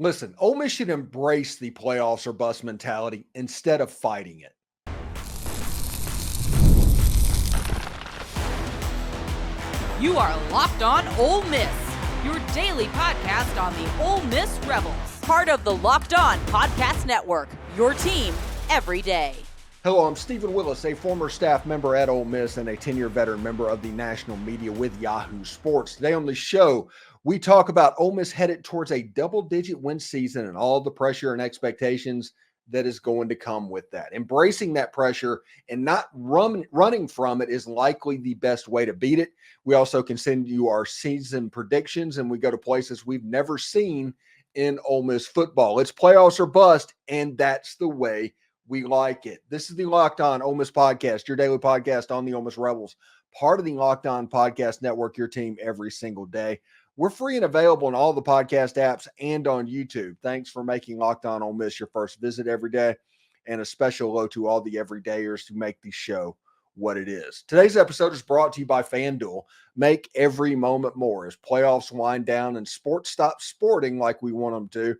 Listen, Ole Miss should embrace the playoffs or bust mentality instead of fighting it. You are Locked On Ole Miss, your daily podcast on the Ole Miss Rebels. Part of the Locked On Podcast Network, your team every day. Hello, I'm Stephen Willis, a former staff member at Ole Miss and a 10-year veteran member of the national media with Yahoo Sports. Today on the show, we talk about Ole Miss headed towards a double-digit win season and all the pressure and expectations that is going to come with that. Embracing that pressure and not running from it is likely the best way to beat it. We also can send you our season predictions, and we go to places we've never seen in Ole Miss football. It's playoffs or bust, and that's the way we like it. This is the Locked On Ole Miss Podcast, your daily podcast on the Ole Miss Rebels, part of the Locked On Podcast Network, your team every single day. We're free and available on all the podcast apps and on YouTube. Thanks for making Locked On Ole Miss your first visit every day, and a special hello to all the everydayers who make the show what it is. Today's episode is brought to you by FanDuel. Make every moment more as playoffs wind down and sports stop sporting like we want them to.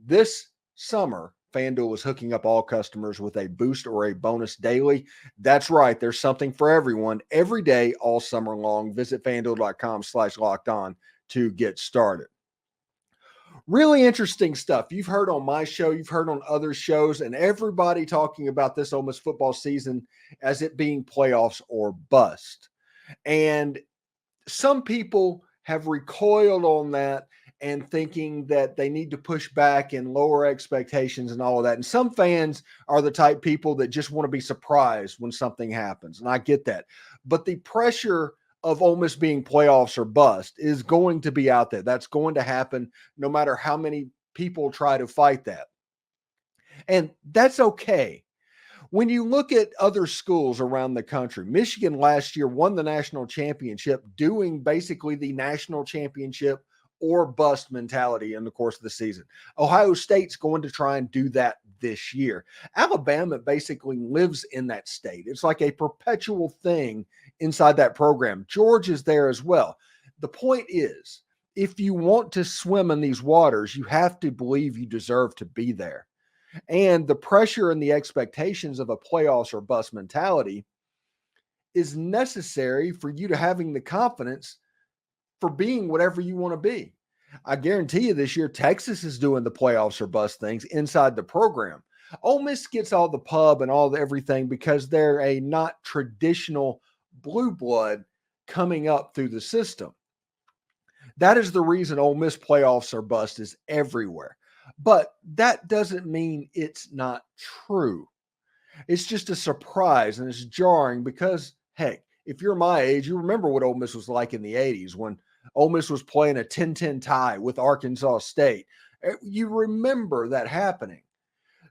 This summer, FanDuel is hooking up all customers with a boost or a bonus daily. That's right. There's something for everyone every day, all summer long. Visit FanDuel.com/lockedon to get started. Really interesting stuff. You've heard on my show, you've heard on other shows, and everybody talking about this Ole Miss football season as it being playoffs or bust. And some people have recoiled on that and thinking that they need to push back and lower expectations and all of that. And some fans are the type people that just want to be surprised when something happens. And I get that. But the pressure of Ole Miss being playoffs or bust is going to be out there. That's going to happen no matter how many people try to fight that. And that's okay. When you look at other schools around the country, Michigan last year won the national championship doing basically the national championship or bust mentality in the course of the season. Ohio State's going to try and do that this year. Alabama basically lives in that state. It's like a perpetual thing inside that program. Georgia's there as well. The point is, if you want to swim in these waters, you have to believe you deserve to be there. And the pressure and the expectations of a playoffs or bust mentality is necessary for you to having the confidence for being whatever you want to be. I guarantee you this year, Texas is doing the playoffs or bust things inside the program. Ole Miss gets all the pub and all the everything because they're a not traditional blue blood coming up through the system. That is the reason Ole Miss playoffs or bust is everywhere. But that doesn't mean it's not true. It's just a surprise and it's jarring because, hey, if you're my age, you remember what Ole Miss was like in the 80s when Ole Miss was playing a 10-10 tie with Arkansas State. You remember that happening.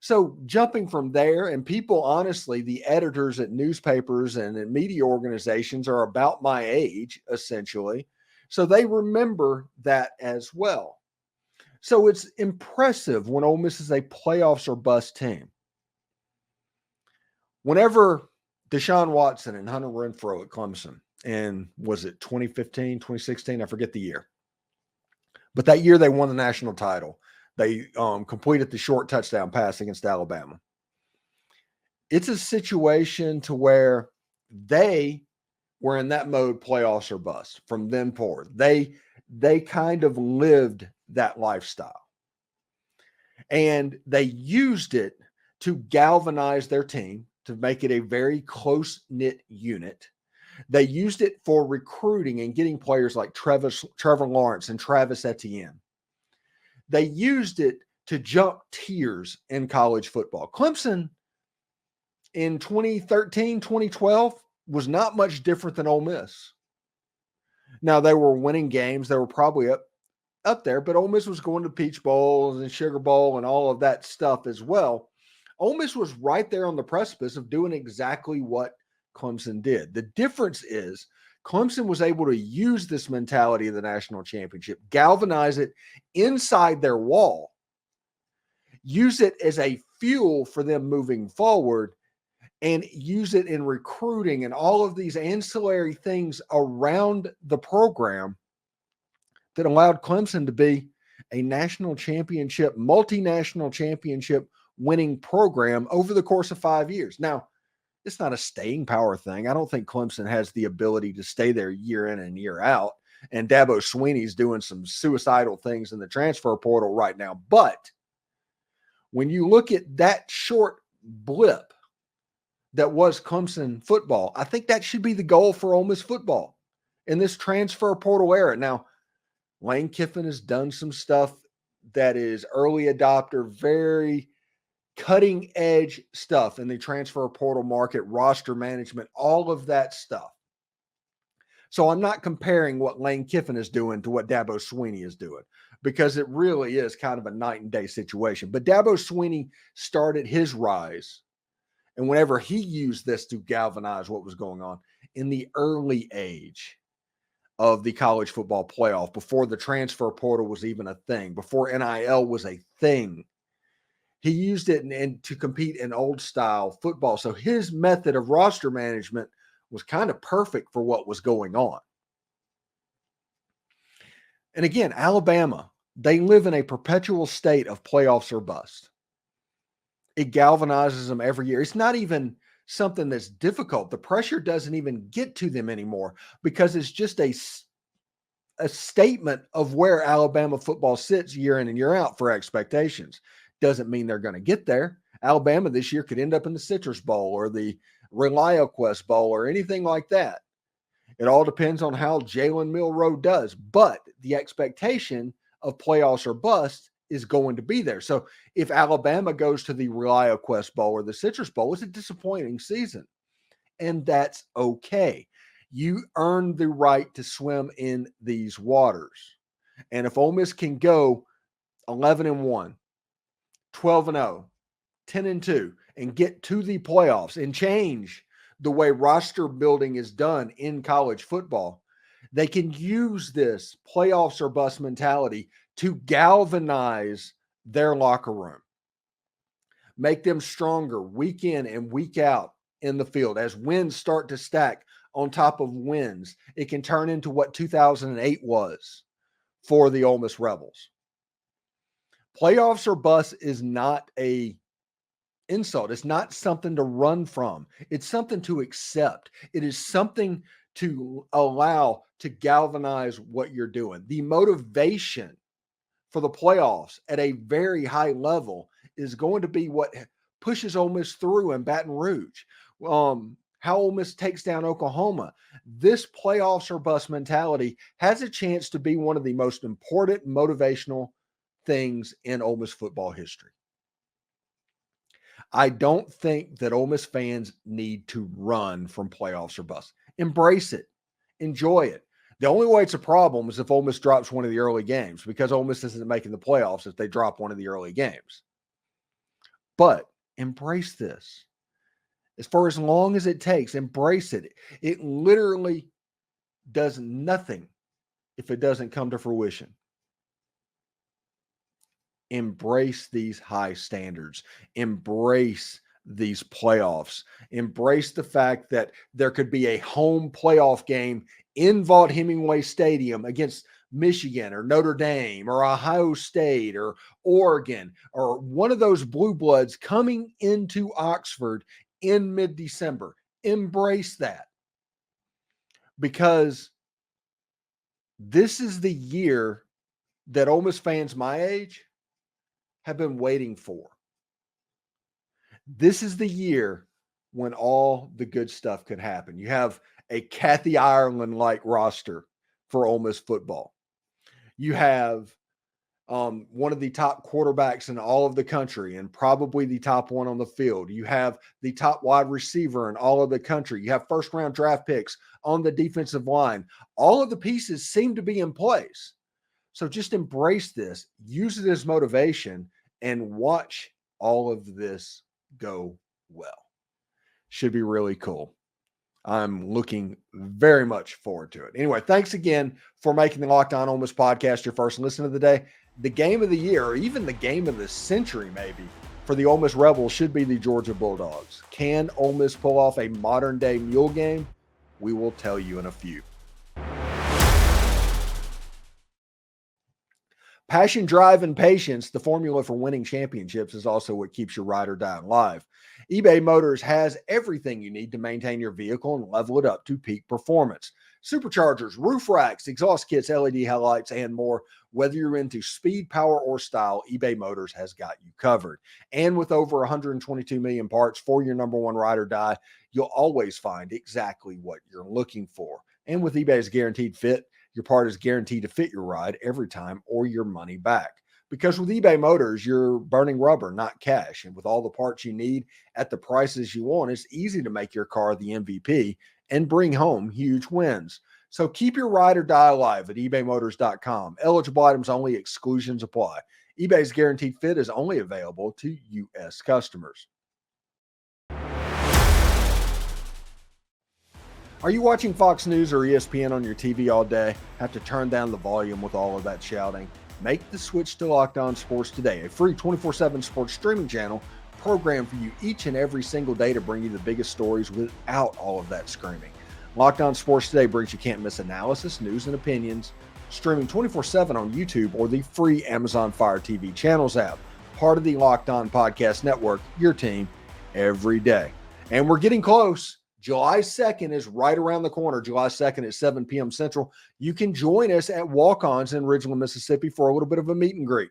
So jumping from there, and people, honestly, the editors at newspapers and at media organizations are about my age, essentially. So they remember that as well. So it's impressive when Ole Miss is a playoffs or bust team. Whenever Deshaun Watson and Hunter Renfrow at Clemson, and was it 2015, 2016? I forget the year. But that year they won the national title. They completed the short touchdown pass against Alabama. It's a situation to where they were in that mode, playoffs or bust, from then forward. They kind of lived that lifestyle. And they used it to galvanize their team, to make it a very close-knit unit. They used it for recruiting and getting players like Trevor Lawrence and Travis Etienne. They used it to jump tiers in college football. Clemson in 2013, 2012 was not much different than Ole Miss. Now, they were winning games. They were probably up there, but Ole Miss was going to Peach Bowls and Sugar Bowl and all of that stuff as well. Ole Miss was right there on the precipice of doing exactly what Clemson did. The difference is Clemson was able to use this mentality of the national championship, galvanize it inside their wall, use it as a fuel for them moving forward, and use it in recruiting and all of these ancillary things around the program that allowed Clemson to be a national championship, multinational championship winning program over the course of 5 years. Now, it's not a staying power thing. I don't think Clemson has the ability to stay there year in and year out. And Dabo Swinney's doing some suicidal things in the transfer portal right now. But when you look at that short blip that was Clemson football, I think that should be the goal for Ole Miss football in this transfer portal era. Now, Lane Kiffin has done some stuff that is early adopter, very cutting edge stuff in the transfer portal market, roster management, all of that stuff. So I'm not comparing what Lane Kiffin is doing to what Dabo Swinney is doing, because it really is kind of a night and day situation. But Dabo Swinney started his rise, and whenever he used this to galvanize what was going on in the early age of the college football playoff, before the transfer portal was even a thing, before NIL was a thing, he used it to compete in old style football. So his method of roster management was kind of perfect for what was going on. And again, Alabama, they live in a perpetual state of playoffs or bust. It galvanizes them every year. It's not even something that's difficult. The pressure doesn't even get to them anymore, because it's just a statement of where Alabama football sits year in and year out for expectations. Doesn't mean they're going to get there. Alabama this year could end up in the Citrus Bowl or the ReliaQuest Bowl or anything like that. It all depends on how Jalen Milroe does. But the expectation of playoffs or bust is going to be there. So if Alabama goes to the ReliaQuest Bowl or the Citrus Bowl, it's a disappointing season. And that's okay. You earn the right to swim in these waters. And if Ole Miss can go 11-1, 12-0, 10-2, and get to the playoffs and change the way roster building is done in college football, they can use this playoffs or bust mentality to galvanize their locker room, make them stronger week in and week out in the field. As wins start to stack on top of wins, it can turn into what 2008 was for the Ole Miss Rebels. Playoffs or bust is not a insult. It's not something to run from. It's something to accept. It is something to allow to galvanize what you're doing. The motivation for the playoffs at a very high level is going to be what pushes Ole Miss through in Baton Rouge. How Ole Miss takes down Oklahoma. This playoffs or bust mentality has a chance to be one of the most important motivational things in Ole Miss football history. I don't think that Ole Miss fans need to run from playoffs or bust. Embrace it. Enjoy it. The only way it's a problem is if Ole Miss drops one of the early games, because Ole Miss isn't making the playoffs if they drop one of the early games. But embrace this. For as long as it takes, embrace it. It literally does nothing if it doesn't come to fruition. Embrace these high standards. Embrace these playoffs. Embrace the fact that there could be a home playoff game in Vaught-Hemingway Stadium against Michigan or Notre Dame or Ohio State or Oregon or one of those blue bloods coming into Oxford in mid-December. Embrace that, because this is the year that Ole Miss fans my age have been waiting for. This is the year when all the good stuff could happen. You have a Kathy Ireland-like roster for Ole Miss football. You have one of the top quarterbacks in all of the country and probably the top one on the field. You have the top wide receiver in all of the country. You have first-round draft picks on the defensive line. All of the pieces seem to be in place. So just embrace this, use it as motivation, and watch all of this go well. Should be really cool. I'm looking very much forward to it. Anyway, thanks again for making the Locked On Ole Miss podcast your first listen of the day. The game of the year, or even the game of the century maybe, for the Ole Miss Rebels should be the Georgia Bulldogs. Can Ole Miss pull off a modern-day Mule Game? We will tell you in a few. Passion, drive, and patience, the formula for winning championships, is also what keeps your ride or die alive. eBay Motors has everything you need to maintain your vehicle and level it up to peak performance. Superchargers, roof racks, exhaust kits, LED headlights, and more. Whether you're into speed, power, or style, eBay Motors has got you covered. And with over 122 million parts for your number one ride or die, you'll always find exactly what you're looking for. And with eBay's guaranteed fit, your part is guaranteed to fit your ride every time or your money back. Because with eBay Motors, you're burning rubber, not cash. And with all the parts you need at the prices you want, it's easy to make your car the MVP and bring home huge wins. So keep your ride or die alive at ebaymotors.com. Eligible items only, exclusions apply. eBay's guaranteed fit is only available to U.S. customers. Are you watching Fox News or ESPN on your TV all day? Have to turn down the volume with all of that shouting? Make the switch to Locked On Sports today, a free 24/7 sports streaming channel programmed for you each and every single day to bring you the biggest stories without all of that screaming. Locked On Sports Today brings you can't miss analysis, news, and opinions, streaming 24/7 on YouTube or the free Amazon Fire TV channels app. Part of the Locked On Podcast Network, your team every day. And we're getting close. July 2nd is right around the corner. July 2nd at 7 p.m. Central. You can join us at Walk-Ons in Ridgeland, Mississippi for a little bit of a meet and greet.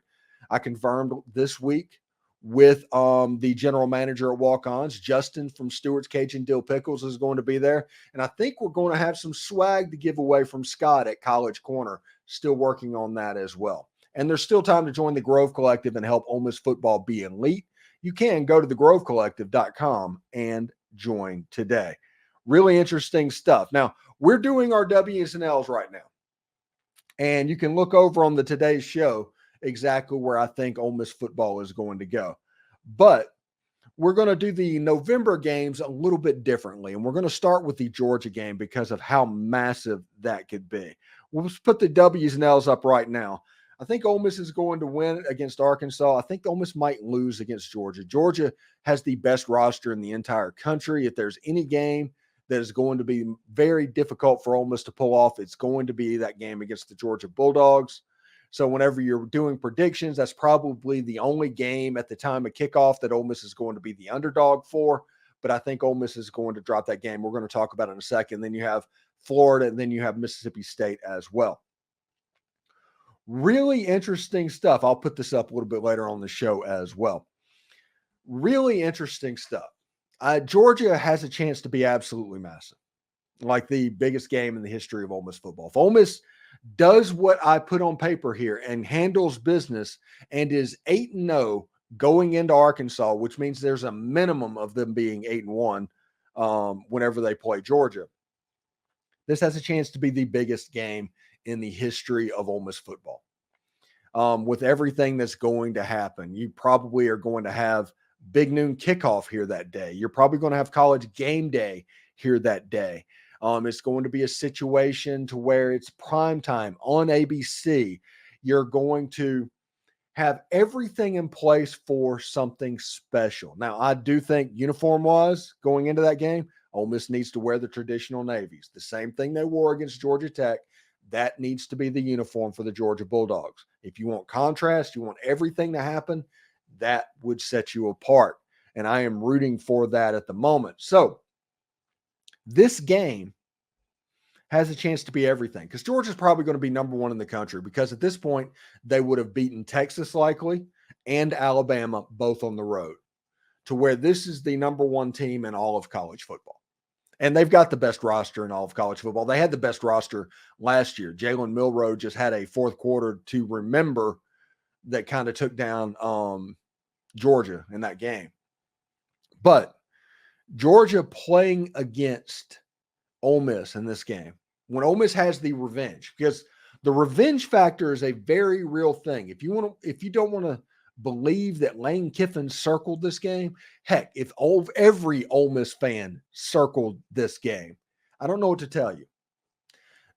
I confirmed this week with the general manager at Walk-Ons. Justin from Stewart's Cajun Dill Pickles is going to be there. And I think we're going to have some swag to give away from Scott at College Corner. Still working on that as well. And there's still time to join the Grove Collective and help Ole Miss football be elite. You can go to thegrovecollective.com and join today. Really interesting stuff. Now, we're doing our W's and L's right now. And you can look over on the today's show exactly where I think Ole Miss football is going to go. But we're going to do the November games a little bit differently. And we're going to start with the Georgia game because of how massive that could be. We'll just put the W's and L's up right now. I think Ole Miss is going to win against Arkansas. I think Ole Miss might lose against Georgia. Georgia has the best roster in the entire country. If there's any game that is going to be very difficult for Ole Miss to pull off, it's going to be that game against the Georgia Bulldogs. So whenever you're doing predictions, that's probably the only game at the time of kickoff that Ole Miss is going to be the underdog for. But I think Ole Miss is going to drop that game. We're going to talk about it in a second. Then you have Florida, and then you have Mississippi State as well. Really interesting stuff. I'll put this up a little bit later on the show as well. Really interesting stuff. Georgia has a chance to be absolutely massive, like the biggest game in the history of Ole Miss football. If Ole Miss does what I put on paper here and handles business and is 8-0 going into Arkansas, which means there's a minimum of them being 8-1 whenever they play Georgia, this has a chance to be the biggest game in the history of Ole Miss football. With everything that's going to happen, you probably are going to have big noon kickoff here that day. You're probably going to have college game day here that day. It's going to be a situation to where it's prime time on ABC. You're going to have everything in place for something special. Now, I do think uniform-wise, going into that game, Ole Miss needs to wear the traditional navies. The same thing they wore against Georgia Tech. That needs to be the uniform for the Georgia Bulldogs. If you want contrast, you want everything to happen, that would set you apart. And I am rooting for that at the moment. So this game has a chance to be everything because Georgia's probably going to be number one in the country because at this point, they would have beaten Texas likely and Alabama both on the road to where this is the number one team in all of college football. And they've got the best roster in all of college football. They had the best roster last year. Jalen Milroe just had a fourth quarter to remember that kind of took down Georgia in that game. But Georgia playing against Ole Miss in this game, when Ole Miss has the revenge, because the revenge factor is a very real thing. If you don't want to believe that Lane Kiffin circled this game, heck, if every Ole Miss fan circled this game, I don't know what to tell you.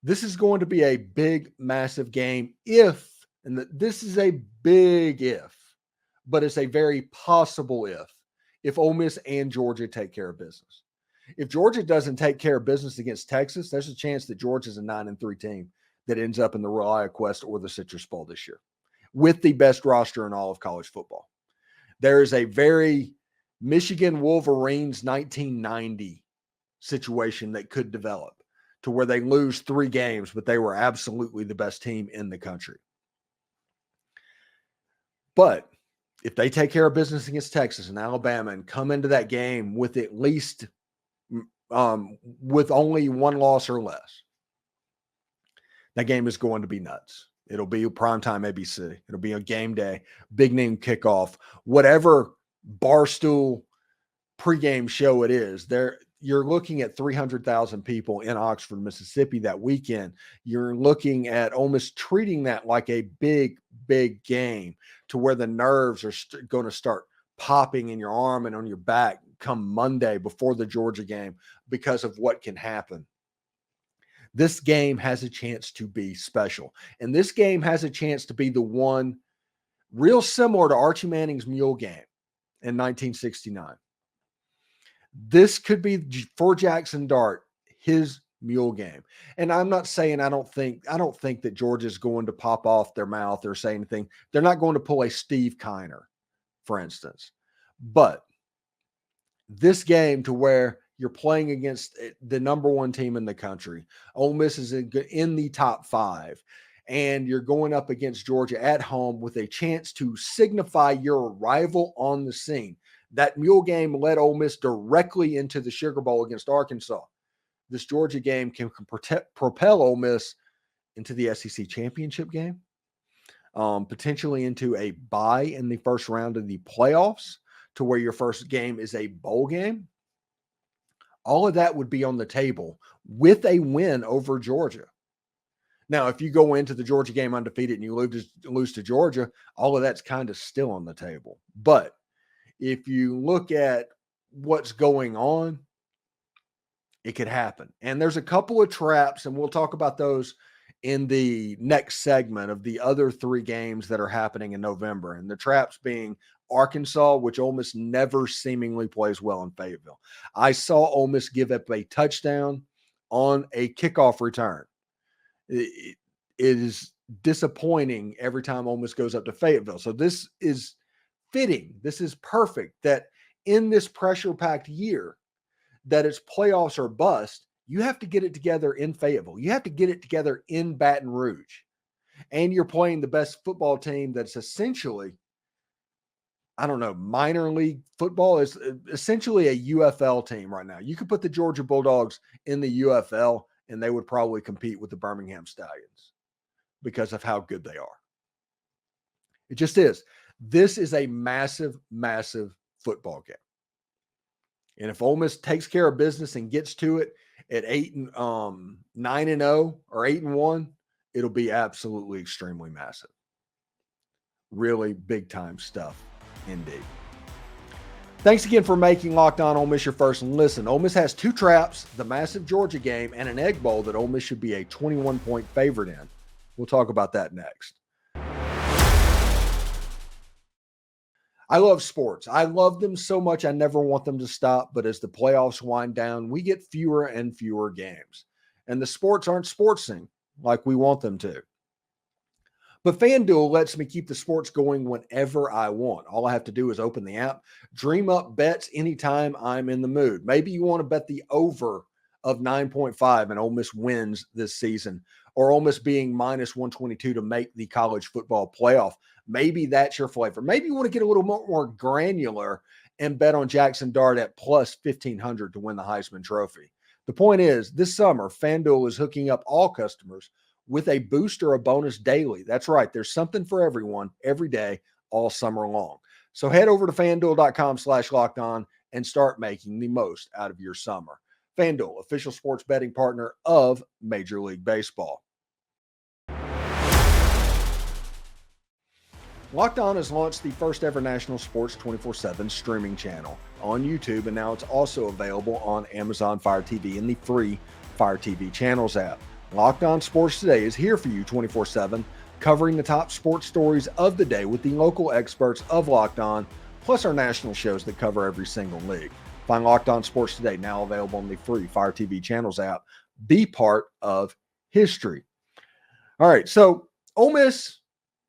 This is going to be a big, massive game this is a big if, but it's a very possible if Ole Miss and Georgia take care of business. If Georgia doesn't take care of business against Texas, there's a chance that Georgia's a 9-3 team that ends up in the Reliant Quest or the Citrus Bowl this year. with the best roster in all of college football. There is a very Michigan Wolverines 1990 situation that could develop to where they lose 3 games, but they were absolutely the best team in the country. But if they take care of business against Texas and Alabama and come into that game with at least with only 1 loss or less, that game is going to be nuts. It'll be primetime ABC. It'll be a game day, big name kickoff, whatever Barstool pregame show it is. You're looking at 300,000 people in Oxford, Mississippi that weekend. You're looking at Ole Miss treating that like a big, big game to where the nerves are going to start popping in your arm and on your back come Monday before the Georgia game because of what can happen. This game has a chance to be special. And this game has a chance to be the one real similar to Archie Manning's Mule Game in 1969. This could be for Jackson Dart, his Mule Game. And I'm not saying I don't think that Georgia's going to pop off their mouth or say anything. They're not going to pull a Steve Kiner, for instance. But this game to where you're playing against the number 1 team in the country. Ole Miss is in the top 5. And you're going up against Georgia at home with a chance to signify your arrival on the scene. That Mule Game led Ole Miss directly into the Sugar Bowl against Arkansas. This Georgia game can propel Ole Miss into the SEC championship game, potentially into a bye in the first round of the playoffs to where your first game is a bowl game. All of that would be on the table with a win over Georgia. Now, if you go into the Georgia game undefeated and you lose to Georgia, all of that's kind of still on the table. But if you look at what's going on, it could happen. And there's a couple of traps, and we'll talk about those in the next segment of the other 3 games that are happening in November. And the traps being Arkansas, which Ole Miss never seemingly plays well in Fayetteville. I saw Ole Miss give up a touchdown on a kickoff return. It is disappointing every time Ole Miss goes up to Fayetteville. So this is fitting. This is perfect that in this pressure-packed year that it's playoffs or bust, you have to get it together in Fayetteville. You have to get it together in Baton Rouge. And you're playing the best football team that's essentially, minor league football is essentially a UFL team right now. You could put the Georgia Bulldogs in the UFL and they would probably compete with the Birmingham Stallions because of how good they are. It just is. This is a massive, massive football game. And if Ole Miss takes care of business and gets to it at 9-0 or 8-1, it'll be absolutely extremely massive. Really big time stuff indeed. Thanks again for making Locked On Ole Miss your first listen. Ole Miss has 2 traps, the massive Georgia game, and an Egg Bowl that Ole Miss should be a 21-point favorite in. We'll talk about that next. I love sports. I love them so much. I never want them to stop. But as the playoffs wind down, we get fewer and fewer games. And the sports aren't sportsing like we want them to. But FanDuel lets me keep the sports going whenever I want. All I have to do is open the app, dream up bets anytime I'm in the mood. Maybe you want to bet the over of 9.5 and Ole Miss wins this season, or Ole Miss being minus 122 to make the college football playoff. Maybe that's your flavor. Maybe you want to get a little more granular and bet on Jackson Dart at plus 1,500 to win the Heisman Trophy. The point is, this summer, FanDuel is hooking up all customers with a boost or a bonus daily. That's right. There's something for everyone every day, all summer long. So head over to FanDuel.com/lockedon and start making the most out of your summer. FanDuel, official sports betting partner of Major League Baseball. Locked On has launched the first ever national sports 24/7 streaming channel on YouTube, and now it's also available on Amazon Fire TV and the free Fire TV Channels app. Locked On Sports Today is here for you 24/7, covering the top sports stories of the day with the local experts of Locked On, plus our national shows that cover every single league. Find Locked On Sports Today now available on the free Fire TV Channels app. Be part of history. All right, so Ole Miss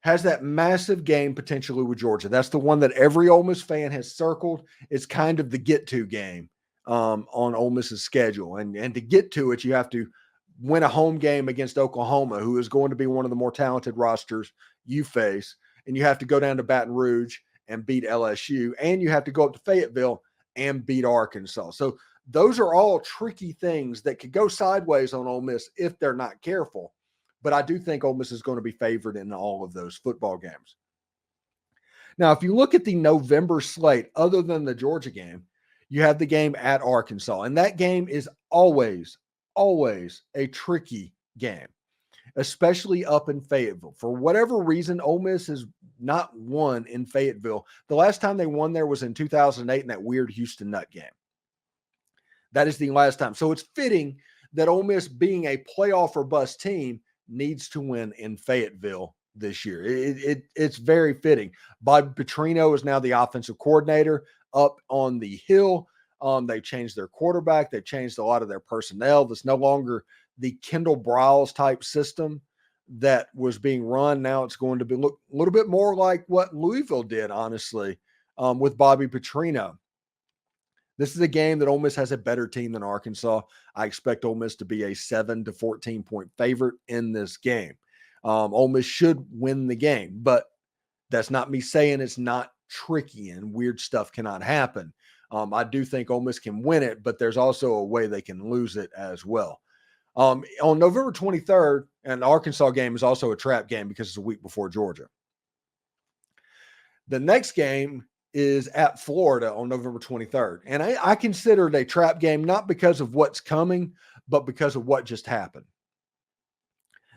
has that massive game potentially with Georgia. That's the one that every Ole Miss fan has circled. It's kind of the get-to game on Ole Miss's schedule. And to get to it, you have to win a home game against Oklahoma, who is going to be one of the more talented rosters you face. And you have to go down to Baton Rouge and beat LSU. And you have to go up to Fayetteville and beat Arkansas. So those are all tricky things that could go sideways on Ole Miss if they're not careful. But I do think Ole Miss is going to be favored in all of those football games. Now, if you look at the November slate, other than the Georgia game, you have the game at Arkansas. And that game is always a tricky game, especially up in Fayetteville. For whatever reason, Ole Miss has not won in Fayetteville. The last time they won there was in 2008 in that weird Houston Nut game. That is the last time. So it's fitting that Ole Miss, being a playoff or bust team, needs to win in Fayetteville this year. It's very fitting. Bobby Petrino is now the offensive coordinator up on the hill. They changed their quarterback. They changed a lot of their personnel. There's no longer the Kendall Briles type system that was being run. Now it's going to be look a little bit more like what Louisville did, honestly, with Bobby Petrino. This is a game that Ole Miss has a better team than Arkansas. I expect Ole Miss to be a 7 to 14 point favorite in this game. Ole Miss should win the game, but that's not me saying it's not tricky and weird stuff cannot happen. I do think Ole Miss can win it, but there's also a way they can lose it as well. On November 23rd, and the Arkansas game is also a trap game because it's a week before Georgia. The next game is at Florida on November 23rd. And I consider it a trap game, not because of what's coming, but because of what just happened.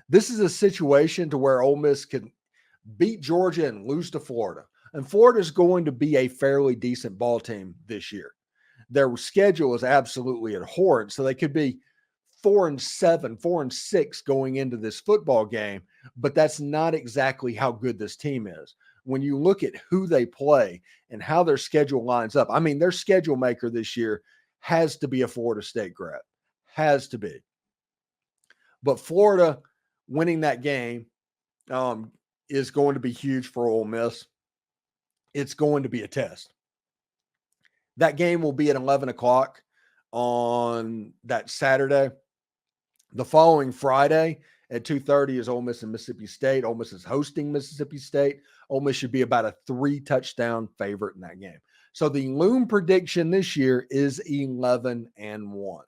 This is a situation to where Ole Miss can beat Georgia and lose to Florida. And Florida is going to be a fairly decent ball team this year. Their schedule is absolutely abhorrent, so they could be 4-7, 4-6 going into this football game, but that's not exactly how good this team is. When you look at who they play and how their schedule lines up, I mean, their schedule maker this year has to be a Florida State grad. Has to be. But Florida winning that game is going to be huge for Ole Miss. It's going to be a test. That game will be at 11 o'clock on that Saturday. The following Friday at 2:30 is Ole Miss and Mississippi State. Ole Miss is hosting Mississippi State. Ole Miss should be about a 3-touchdown favorite in that game. So the Loom prediction this year is 11-1.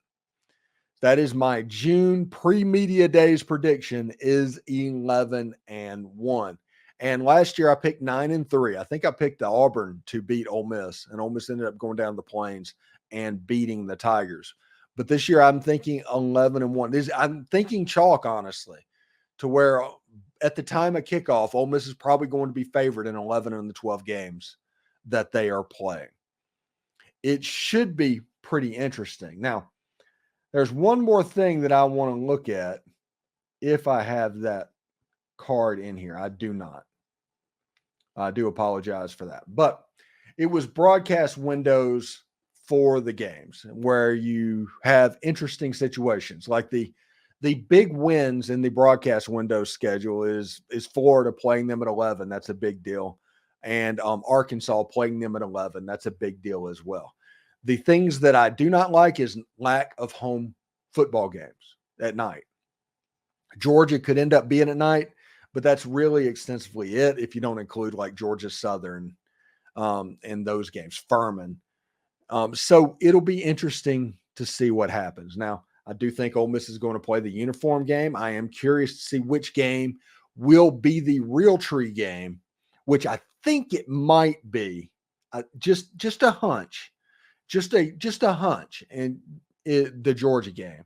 That is my June pre-media days prediction is 11-1. And last year I picked 9-3. I think I picked the Auburn to beat Ole Miss, and Ole Miss ended up going down the Plains and beating the Tigers. But this year I'm thinking 11-1. I'm thinking chalk, honestly, to where at the time of kickoff, Ole Miss is probably going to be favored in 11 of the 12 games that they are playing. It should be pretty interesting. Now, there's one more thing that I want to look at if I have that card in here. I do not. I do apologize for that. But it was broadcast windows for the games where you have interesting situations. Like the big wins in the broadcast window schedule is Florida playing them at 11. That's a big deal. And Arkansas playing them at 11. That's a big deal as well. The things that I do not like is lack of home football games at night. Georgia could end up being at night, but that's really extensively it if you don't include like Georgia Southern in those games, Furman. So it'll be interesting to see what happens. Now, I do think Ole Miss is going to play the uniform game. I am curious to see which game will be the real tree game, which I think it might be just a hunch, just a hunch, and the Georgia game.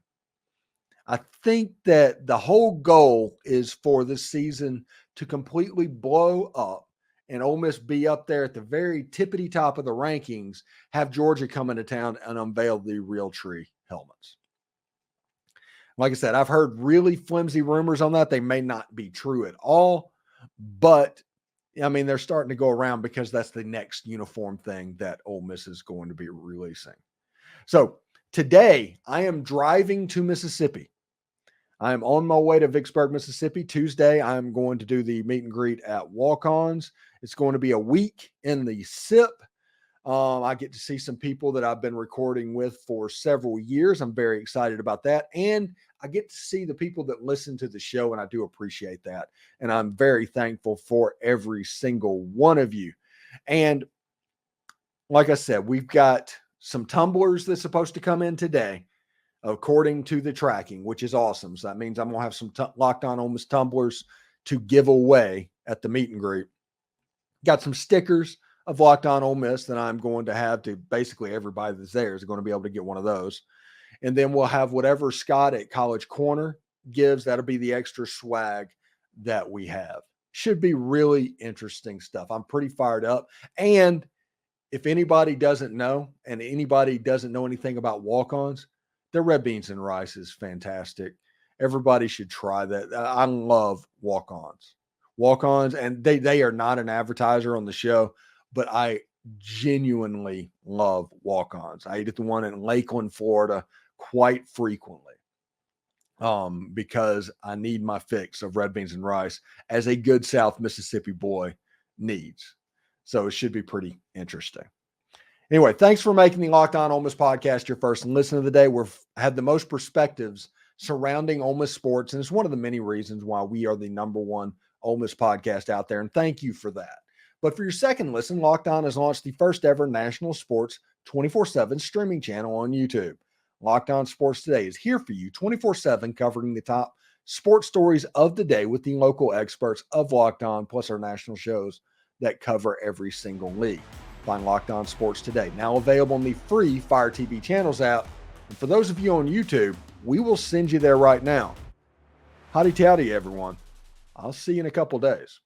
I think that the whole goal is for this season to completely blow up and Ole Miss be up there at the very tippity top of the rankings, have Georgia come into town and unveil the real tree helmets. Like I said, I've heard really flimsy rumors on that. They may not be true at all, but I mean, they're starting to go around because that's the next uniform thing that Ole Miss is going to be releasing. So today I am driving to Mississippi. I'm on my way to Vicksburg, Mississippi. Tuesday, I'm going to do the meet and greet at Walk-Ons. It's going to be a week in the SIP. I get to see some people that I've been recording with for several years. I'm very excited about that. And I get to see the people that listen to the show, and I do appreciate that. And I'm very thankful for every single one of you. And like I said, we've got some tumblers that's supposed to come in today, according to the tracking, which is awesome. So that means I'm going to have some Locked On Ole Miss tumblers to give away at the meet and greet. Got some stickers of Locked On Ole Miss that I'm going to have to basically everybody that's there is going to be able to get one of those. And then we'll have whatever Scott at College Corner gives. That'll be the extra swag that we have. Should be really interesting stuff. I'm pretty fired up. And if anybody doesn't know, and anybody doesn't know anything about walk-ons, their red beans and rice is fantastic. Everybody should try that. I love walk-ons. Walk-ons, and they are not an advertiser on the show, but I genuinely love walk-ons. I eat at the one in Lakeland, Florida quite frequently because I need my fix of red beans and rice as a good South Mississippi boy needs. So it should be pretty interesting. Anyway, thanks for making the Locked On Ole Miss podcast your first listen of the day. We've had the most perspectives surrounding Ole Miss sports, and it's one of the many reasons why we are the number one Ole Miss podcast out there, and thank you for that. But for your second listen, Locked On has launched the first ever national sports 24/7 streaming channel on YouTube. Locked On Sports Today is here for you 24/7, covering the top sports stories of the day with the local experts of Locked On, plus our national shows that cover every single league. Find Locked On Sports Today, now available on the free Fire TV channels app. And for those of you on YouTube, we will send you there right now. Howdy towdy, everyone. I'll see you in a couple days.